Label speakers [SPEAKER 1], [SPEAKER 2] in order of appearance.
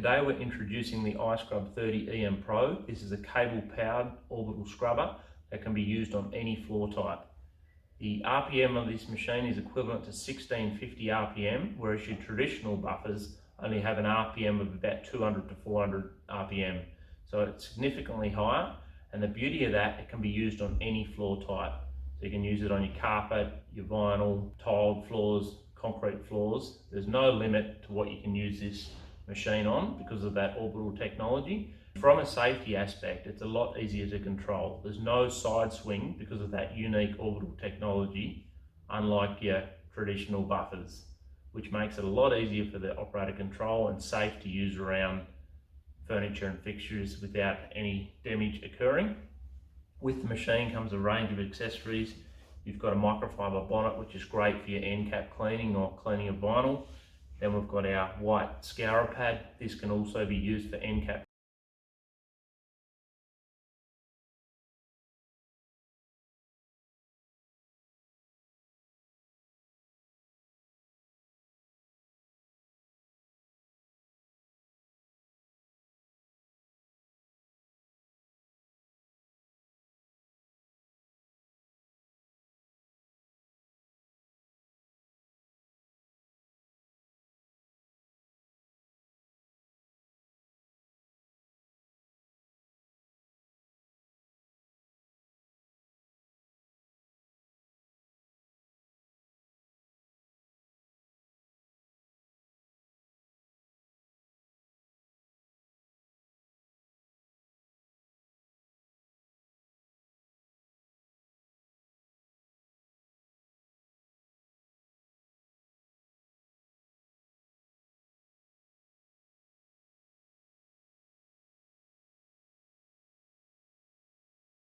[SPEAKER 1] Today we're introducing the iScrub 30 EM Pro. This is a cable-powered orbital scrubber that can be used on any floor type. The RPM of this machine is equivalent to 1650 RPM, whereas your traditional buffers only have an RPM of about 200 to 400 RPM. So it's significantly higher, and the beauty of that, it can be used on any floor type. So you can use it on your carpet, your vinyl, tiled floors, concrete floors. There's no limit to what you can use this machine on because of that orbital technology. From a safety aspect, it's a lot easier to control. There's no side swing because of that unique orbital technology, unlike your traditional buffers, which makes it a lot easier for the operator control and safe to use around furniture and fixtures without any damage occurring. With the machine comes a range of accessories. You've got a microfiber bonnet, which is great for your end cap cleaning or cleaning of vinyl. Then we've got our white scourer pad. This can also be used for end cap